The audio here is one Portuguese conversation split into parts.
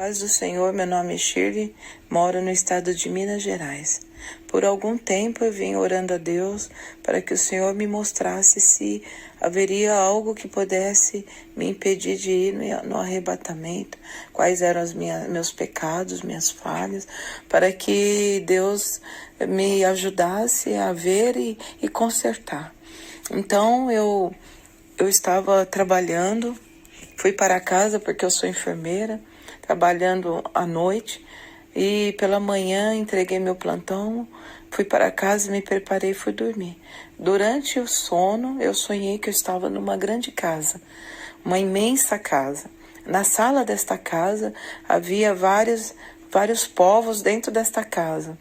Paz do Senhor, meu nome é Shirley, moro no estado de Minas Gerais. Por algum tempo eu vim orando a Deus para que o Senhor me mostrasse se haveria algo que pudesse me impedir de ir no arrebatamento, quais eram meus pecados, minhas falhas, para que Deus me ajudasse a ver e consertar. Então eu estava trabalhando, fui para casa porque eu sou enfermeira, trabalhando à noite, e pela manhã entreguei meu plantão, fui para casa, me preparei e fui dormir. Durante o sono, eu sonhei que eu estava numa grande casa, uma imensa casa. Na sala desta casa havia vários povos dentro desta casa.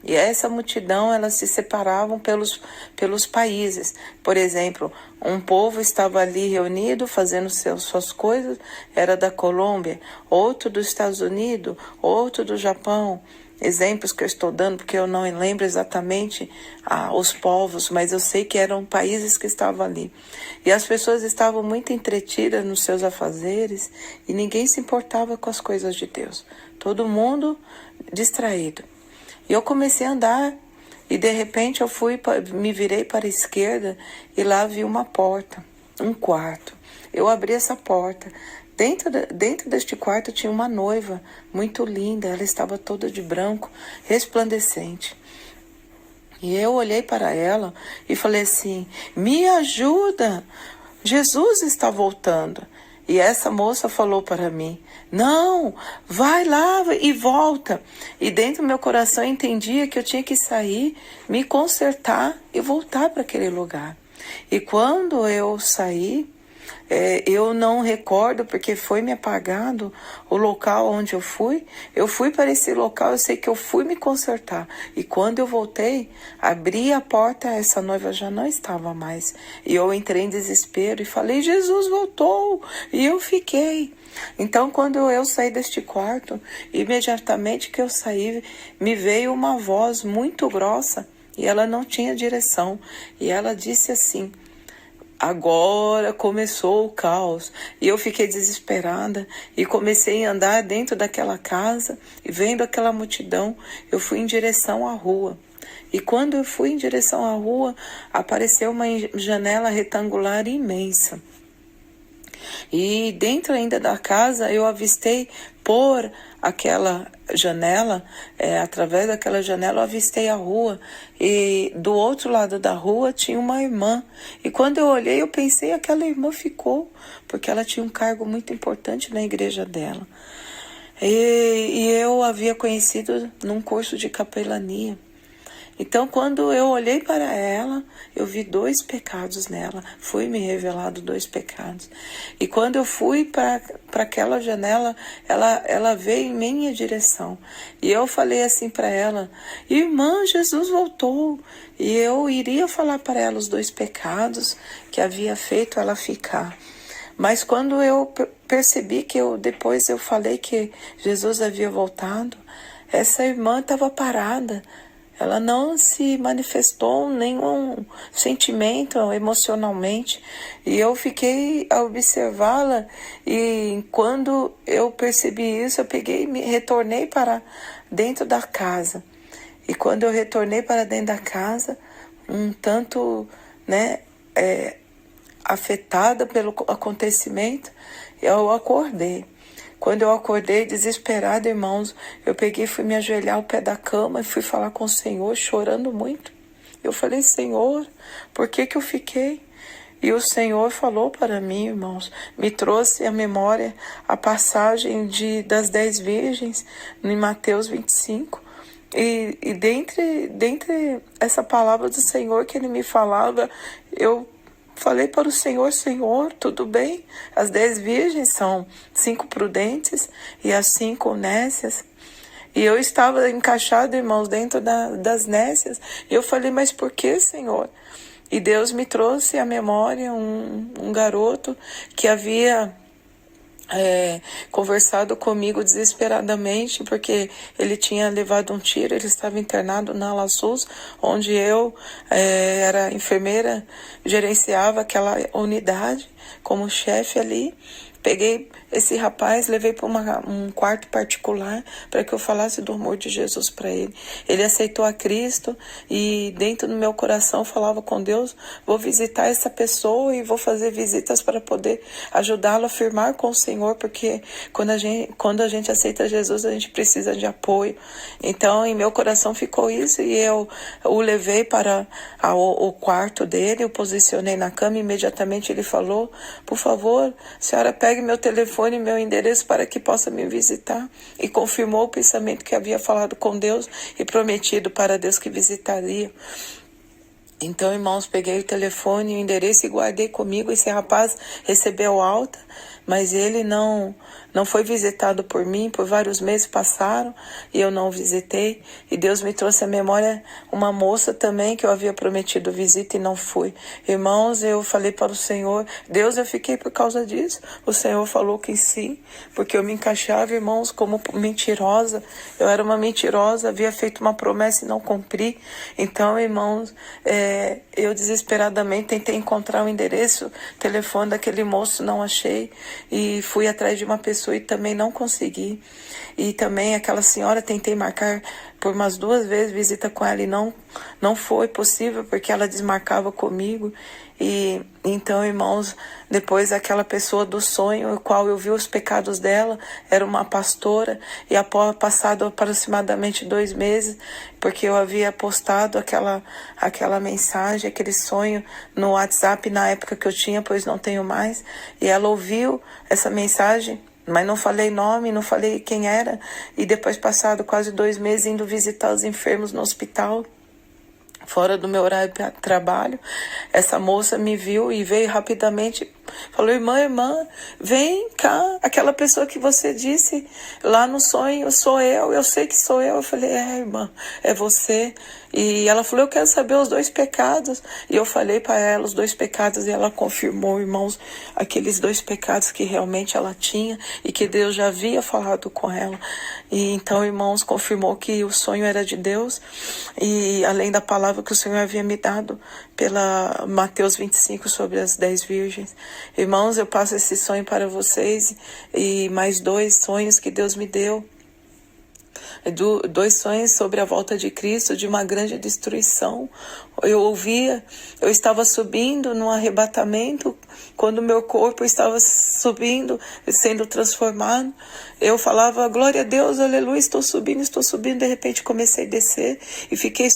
E essa multidão, elas se separavam pelos países. Por exemplo, um povo estava ali reunido, fazendo suas coisas, era da Colômbia, outro dos Estados Unidos, outro do Japão. Exemplos que eu estou dando, porque eu não lembro exatamente os povos, mas eu sei que eram países que estavam ali. E as pessoas estavam muito entretidas nos seus afazeres e ninguém se importava com as coisas de Deus. Todo mundo distraído. E eu comecei a andar e de repente me virei para a esquerda e lá vi uma porta, um quarto. Eu abri essa porta. Dentro deste quarto tinha uma noiva muito linda, ela estava toda de branco, resplandecente. E eu olhei para ela e falei assim: me ajuda, Jesus está voltando. E essa moça falou para mim: não, vai lá e volta. E dentro do meu coração eu entendia que eu tinha que sair, me consertar e voltar para aquele lugar. E quando eu saí, eu não recordo porque foi me apagado o local onde eu fui. Eu fui para esse local, eu sei que eu fui me consertar. E quando eu voltei, abri a porta, essa noiva já não estava mais. E eu entrei em desespero e falei: Jesus voltou! E eu fiquei. Então, quando eu saí deste quarto, imediatamente que eu saí, me veio uma voz muito grossa e ela não tinha direção. E ela disse assim: agora começou o caos. E eu fiquei desesperada e comecei a andar dentro daquela casa e vendo aquela multidão, eu fui em direção à rua. E quando eu fui em direção à rua, apareceu uma janela retangular imensa. E dentro ainda da casa eu avistei por aquela janela, através daquela janela eu avistei a rua, e do outro lado da rua tinha uma irmã, e quando eu olhei eu pensei: aquela irmã ficou, porque ela tinha um cargo muito importante na igreja dela, e eu havia conhecido num curso de capelania. Então, quando eu olhei para ela, eu vi 2 pecados nela. Foi me revelado 2 pecados. E quando eu fui para aquela janela, ela veio em minha direção. E eu falei assim para ela: irmã, Jesus voltou. E eu iria falar para ela os 2 pecados que havia feito ela ficar. Mas quando eu percebi que depois eu falei que Jesus havia voltado, essa irmã estava parada. Ela não se manifestou nenhum sentimento emocionalmente. E eu fiquei a observá-la. E quando eu percebi isso, eu peguei e retornei para dentro da casa. E quando eu retornei para dentro da casa, um tanto, afetada pelo acontecimento, eu acordei. Quando eu acordei desesperada, irmãos, eu peguei e fui me ajoelhar ao pé da cama e fui falar com o Senhor, chorando muito. Eu falei: Senhor, por que eu fiquei? E o Senhor falou para mim, irmãos, me trouxe à memória a passagem das 10 virgens em Mateus 25. E dentre essa palavra do Senhor que ele me falava, eu falei para o Senhor: Senhor, tudo bem? As 10 virgens são 5 prudentes e as 5 nécias. E eu estava encaixado, irmãos, dentro das nécias. E eu falei: mas por que, Senhor? E Deus me trouxe à memória um garoto que havia conversado comigo desesperadamente, porque ele tinha levado um tiro, ele estava internado na ala SUS, onde eu era enfermeira, gerenciava aquela unidade como chefe ali. Peguei esse rapaz, levei para um quarto particular para que eu falasse do amor de Jesus para ele. Ele aceitou a Cristo e dentro do meu coração falava com Deus, vou visitar essa pessoa e vou fazer visitas para poder ajudá-lo a firmar com o Senhor, porque quando a gente aceita Jesus, a gente precisa de apoio. Então, em meu coração ficou isso e eu o levei para o quarto dele, eu posicionei na cama e imediatamente ele falou, por favor, senhora, pegue meu telefone e meu endereço para que possa me visitar. E confirmou o pensamento que havia falado com Deus e prometido para Deus que visitaria. Então, irmãos, peguei o telefone e o endereço e guardei comigo. Esse rapaz recebeu alta, mas ele não foi visitado por mim. Por vários meses passaram e eu não o visitei. E Deus me trouxe à memória uma moça também que eu havia prometido visita e não fui. Irmãos, eu falei para o Senhor, Deus, eu fiquei por causa disso. O Senhor falou que sim, porque eu me encaixava, irmãos, como mentirosa. Eu era uma mentirosa, havia feito uma promessa e não cumpri. Então, irmãos, eu desesperadamente tentei encontrar o endereço, telefone daquele moço, não achei. E fui atrás de uma pessoa e também não consegui. E também aquela senhora, tentei marcar por umas 2 vezes visita com ela e não foi possível porque ela desmarcava comigo. E então, irmãos, depois aquela pessoa do sonho, o qual eu vi os pecados dela, era uma pastora, e após passado aproximadamente 2 meses, porque eu havia postado aquela mensagem, aquele sonho no WhatsApp na época que eu tinha, pois não tenho mais, e ela ouviu essa mensagem, mas não falei nome, não falei quem era, e depois passado quase 2 meses indo visitar os enfermos no hospital, fora do meu horário de trabalho, essa moça me viu e veio rapidamente, falou, irmã, vem cá, aquela pessoa que você disse lá no sonho, sou eu sei que sou eu. Eu falei, irmã, é você. E ela falou, eu quero saber os 2 pecados. E eu falei para ela os 2 pecados e ela confirmou, irmãos, aqueles 2 pecados que realmente ela tinha e que Deus já havia falado com ela. E então, irmãos, confirmou que o sonho era de Deus e além da palavra que o Senhor havia me dado pela Mateus 25 sobre as 10 virgens. Irmãos, eu passo esse sonho para vocês e mais 2 sonhos que Deus me deu. 2 sonhos sobre a volta de Cristo, de uma grande destruição. Eu estava subindo num arrebatamento, quando meu corpo estava subindo, sendo transformado. Eu falava, glória a Deus, aleluia, estou subindo. De repente comecei a descer e fiquei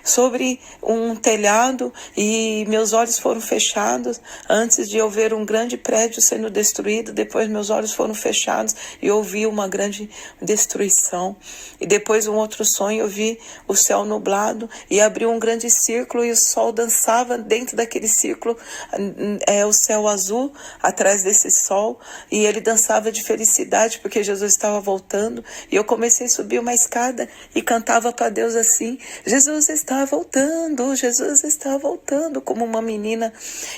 sobre um telhado e meus olhos foram fechados. Antes de eu ver um grande prédio sendo destruído, depois meus olhos foram fechados e eu vi uma grande destruição. E depois um outro sonho, eu vi o céu nublado e abriu um grande círculo e o sol dançava dentro daquele círculo, o céu azul atrás desse sol, e ele dançava de felicidade porque Jesus estava voltando. E eu comecei a subir uma escada e cantava para Deus assim, Jesus está voltando, como uma menina.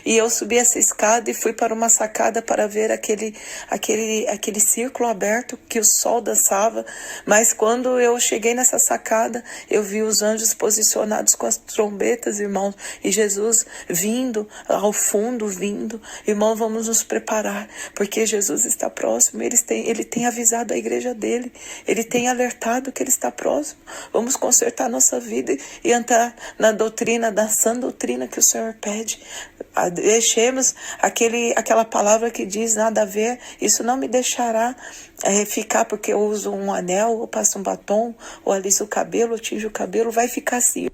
E eu subi essa escada e fui para uma sacada para ver aquele círculo aberto que o sol dançava. Mas quando eu cheguei nessa sacada, eu vi os anjos posicionados com as trombetas, irmãos, e Jesus vindo ao fundo, Irmão, vamos nos preparar, porque Jesus está próximo. Ele tem avisado a igreja dele, ele tem alertado que ele está próximo. Vamos consertar nossa vida e entrar na doutrina, da sã doutrina que o Senhor pede. Deixemos aquela palavra que diz nada a ver, isso não me deixará ficar porque eu uso um anel, ou passo um batom, ou aliso o cabelo, ou tinjo o cabelo, vai ficar assim.